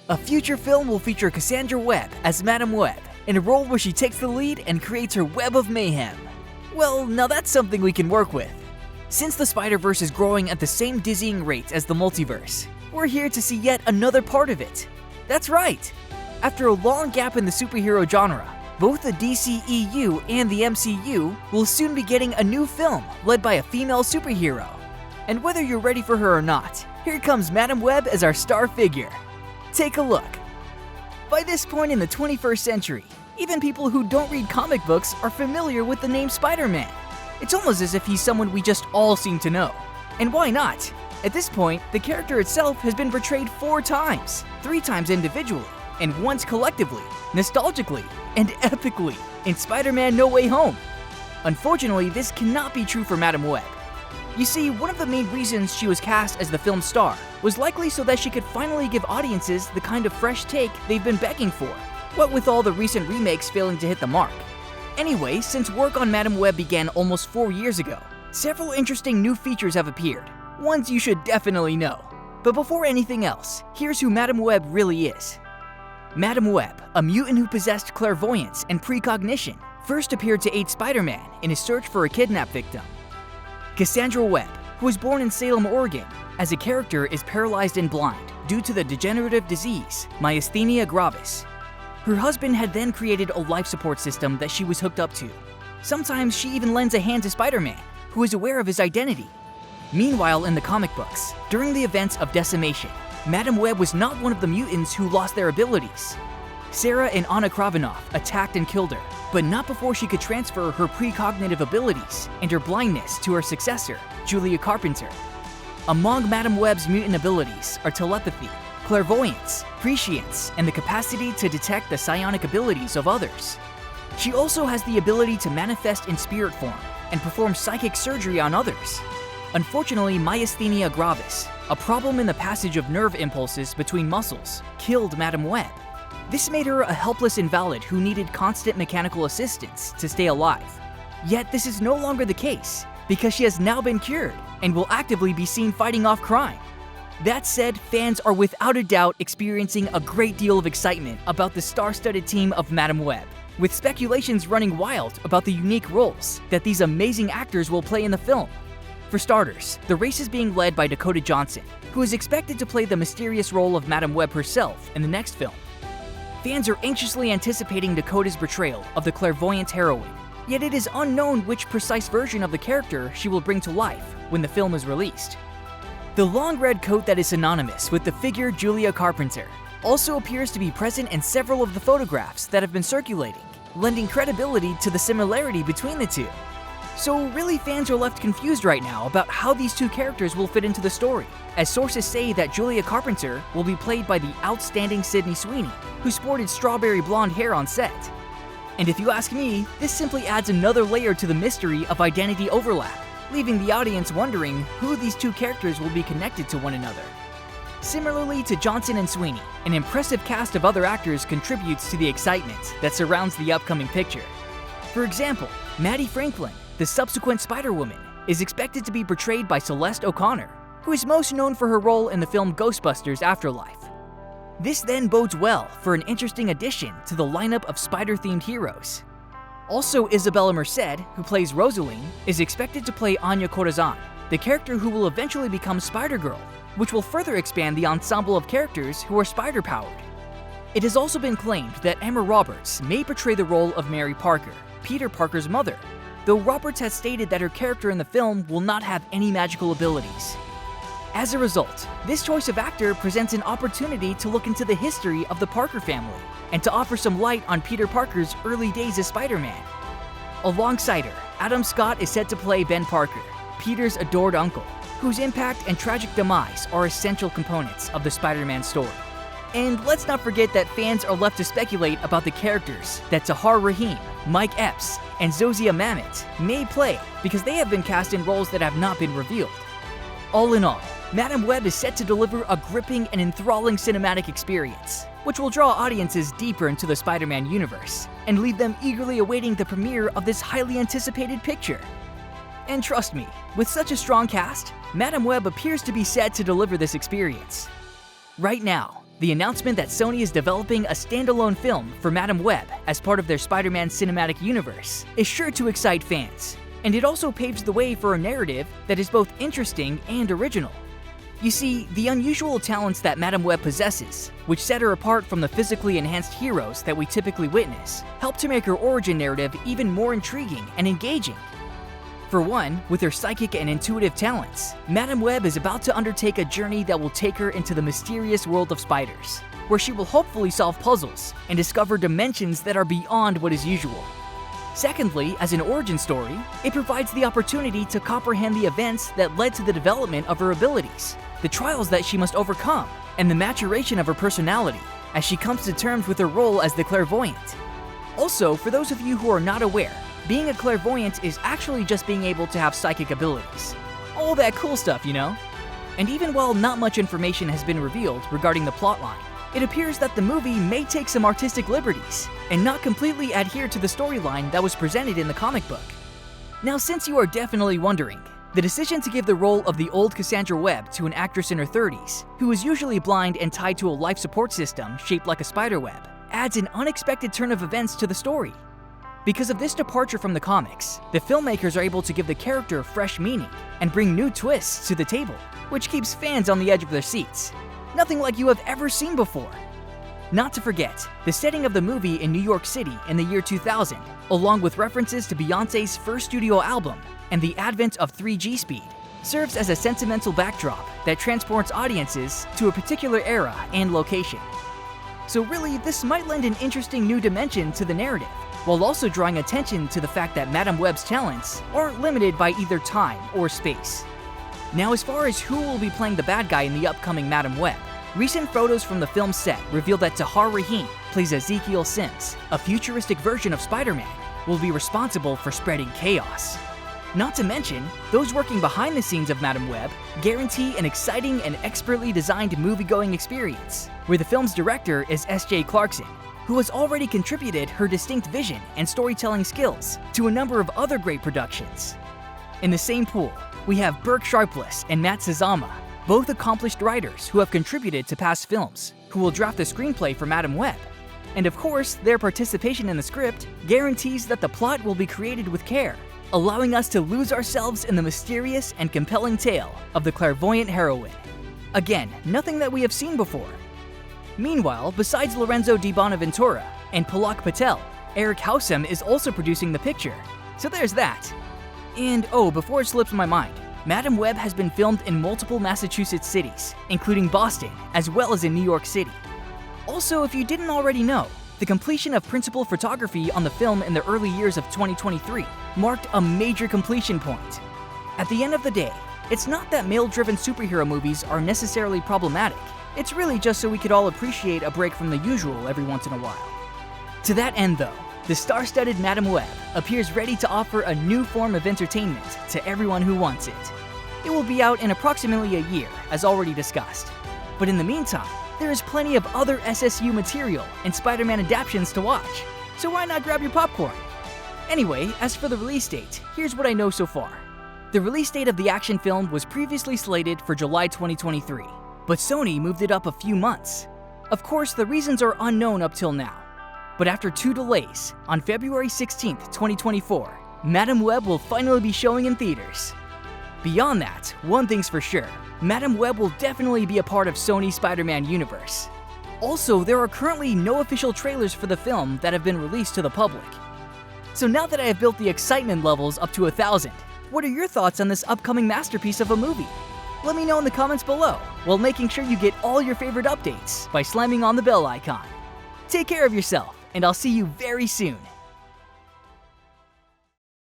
A future film will feature Cassandra Webb as Madam Web, in a role where she takes the lead and creates her web of mayhem. Well, now that's something we can work with. Since the Spider-Verse is growing at the same dizzying rate as the multiverse, we're here to see yet another part of it. That's right! After a long gap in the superhero genre, both the DCEU and the MCU will soon be getting a new film led by a female superhero. And whether you're ready for her or not, here comes Madam Web as our star figure. Take a look. By this point in the 21st century, even people who don't read comic books are familiar with the name Spider-Man. It's almost as if he's someone we just all seem to know. And why not? At this point, the character itself has been portrayed 4 times, 3 times individually, and once collectively, nostalgically, and epically in Spider-Man No Way Home. Unfortunately, this cannot be true for Madam Web. You see, one of the main reasons she was cast as the film's star was likely so that she could finally give audiences the kind of fresh take they've been begging for, what with all the recent remakes failing to hit the mark. Anyway, since work on Madam Web began almost 4 years ago, several interesting new features have appeared, ones you should definitely know. But before anything else, here's who Madam Web really is. Madam Web, a mutant who possessed clairvoyance and precognition, first appeared to aid Spider-Man in his search for a kidnapped victim. Cassandra Webb, who was born in Salem, Oregon, as a character is paralyzed and blind due to the degenerative disease, myasthenia gravis. Her husband had then created a life support system that she was hooked up to. Sometimes she even lends a hand to Spider-Man, who is aware of his identity. Meanwhile, in the comic books, during the events of Decimation, Madam Web was not one of the mutants who lost their abilities. Sarah and Anna Kravinoff attacked and killed her, but not before she could transfer her precognitive abilities and her blindness to her successor, Julia Carpenter. Among Madam Web's mutant abilities are telepathy, clairvoyance, prescience, and the capacity to detect the psionic abilities of others. She also has the ability to manifest in spirit form and perform psychic surgery on others. Unfortunately, myasthenia gravis, a problem in the passage of nerve impulses between muscles, killed Madam Web. This made her a helpless invalid who needed constant mechanical assistance to stay alive. Yet this is no longer the case, because she has now been cured and will actively be seen fighting off crime. That said, fans are without a doubt experiencing a great deal of excitement about the star-studded team of Madam Web, with speculations running wild about the unique roles that these amazing actors will play in the film. For starters, the race is being led by Dakota Johnson, who is expected to play the mysterious role of Madam Web herself in the next film. Fans are anxiously anticipating Dakota's portrayal of the clairvoyant heroine, yet it is unknown which precise version of the character she will bring to life when the film is released. The long red coat that is synonymous with the figure Julia Carpenter also appears to be present in several of the photographs that have been circulating, lending credibility to the similarity between the two. So really, fans are left confused right now about how these two characters will fit into the story, as sources say that Julia Carpenter will be played by the outstanding Sydney Sweeney, who sported strawberry blonde hair on set. And if you ask me, this simply adds another layer to the mystery of identity overlap, leaving the audience wondering who these two characters will be connected to one another. Similarly to Johnson and Sweeney, an impressive cast of other actors contributes to the excitement that surrounds the upcoming picture. For example, Maddie Franklin, the subsequent Spider-Woman, is expected to be portrayed by Celeste O'Connor, who is most known for her role in the film Ghostbusters Afterlife. This then bodes well for an interesting addition to the lineup of spider-themed heroes. Also, Isabella Merced, who plays Rosaline, is expected to play Anya Corazon, the character who will eventually become Spider-Girl, which will further expand the ensemble of characters who are spider-powered. It has also been claimed that Emma Roberts may portray the role of Mary Parker, Peter Parker's mother, though Roberts has stated that her character in the film will not have any magical abilities. As a result, this choice of actor presents an opportunity to look into the history of the Parker family and to offer some light on Peter Parker's early days as Spider-Man. Alongside her, Adam Scott is set to play Ben Parker, Peter's adored uncle, whose impact and tragic demise are essential components of the Spider-Man story. And let's not forget that fans are left to speculate about the characters that Tahar Rahim, Mike Epps, and Zozia Mamet may play, because they have been cast in roles that have not been revealed. All in all, Madam Web is set to deliver a gripping and enthralling cinematic experience, which will draw audiences deeper into the Spider-Man universe and leave them eagerly awaiting the premiere of this highly anticipated picture. And trust me, with such a strong cast, Madam Web appears to be set to deliver this experience. Right now, The announcement that Sony is developing a standalone film for Madame Web as part of their Spider-Man cinematic universe is sure to excite fans, and it also paves the way for a narrative that is both interesting and original. You see, the unusual talents that Madame Web possesses, which set her apart from the physically enhanced heroes that we typically witness, help to make her origin narrative even more intriguing and engaging. For one, with her psychic and intuitive talents, Madame Web is about to undertake a journey that will take her into the mysterious world of spiders, where she will hopefully solve puzzles and discover dimensions that are beyond what is usual. Secondly, as an origin story, it provides the opportunity to comprehend the events that led to the development of her abilities, the trials that she must overcome, and the maturation of her personality as she comes to terms with her role as the clairvoyant. Also, for those of you who are not aware, being a clairvoyant is actually just being able to have psychic abilities. All that cool stuff, you know? And even while not much information has been revealed regarding the plotline, it appears that the movie may take some artistic liberties and not completely adhere to the storyline that was presented in the comic book. Now, since you are definitely wondering, the decision to give the role of the old Cassandra Webb to an actress in her 30s, who is usually blind and tied to a life support system shaped like a spider web, adds an unexpected turn of events to the story. Because of this departure from the comics, the filmmakers are able to give the character fresh meaning and bring new twists to the table, which keeps fans on the edge of their seats. Nothing like you have ever seen before. Not to forget, the setting of the movie in New York City in the year 2000, along with references to Beyoncé's first studio album and the advent of 3G speed, serves as a sentimental backdrop that transports audiences to a particular era and location. So really, this might lend an interesting new dimension to the narrative, while also drawing attention to the fact that Madame Web's talents aren't limited by either time or space. Now, as far as who will be playing the bad guy in the upcoming Madame Web, recent photos from the film set reveal that Tahar Rahim plays Ezekiel Sims, a futuristic version of Spider-Man, will be responsible for spreading chaos. Not to mention, those working behind the scenes of Madame Web guarantee an exciting and expertly designed movie-going experience, where the film's director is S.J. Clarkson, who has already contributed her distinct vision and storytelling skills to a number of other great productions. In the same pool, we have Burke Sharpless and Matt Sazama, both accomplished writers who have contributed to past films, who will draft the screenplay for Madame Web. And of course, their participation in the script guarantees that the plot will be created with care, allowing us to lose ourselves in the mysterious and compelling tale of the clairvoyant heroine. Again, nothing that we have seen before. Meanwhile, besides Lorenzo Di Bonaventura and Palak Patel, Eric Howsam is also producing the picture. So there's that. And oh, before it slips my mind, Madame Web has been filmed in multiple Massachusetts cities, including Boston, as well as in New York City. Also, if you didn't already know, the completion of principal photography on the film in the early years of 2023 marked a major completion point. At the end of the day, it's not that male-driven superhero movies are necessarily problematic. It's really just so we could all appreciate a break from the usual every once in a while. To that end though, the star-studded Madame Web appears ready to offer a new form of entertainment to everyone who wants it. It will be out in approximately a year, as already discussed. But in the meantime, there is plenty of other SSU material and Spider-Man adaptations to watch, so why not grab your popcorn? Anyway, as for the release date, here's what I know so far. The release date of the action film was previously slated for July 2023, but Sony moved it up a few months. Of course, the reasons are unknown up till now. But after 2 delays, on February 16th, 2024, Madame Web will finally be showing in theaters. Beyond that, one thing's for sure, Madame Web will definitely be a part of Sony's Spider-Man universe. Also, there are currently no official trailers for the film that have been released to the public. So now that I have built the excitement levels up to 1,000, what are your thoughts on this upcoming masterpiece of a movie? Let me know in the comments below, while making sure you get all your favorite updates by slamming on the bell icon. Take care of yourself, and I'll see you very soon.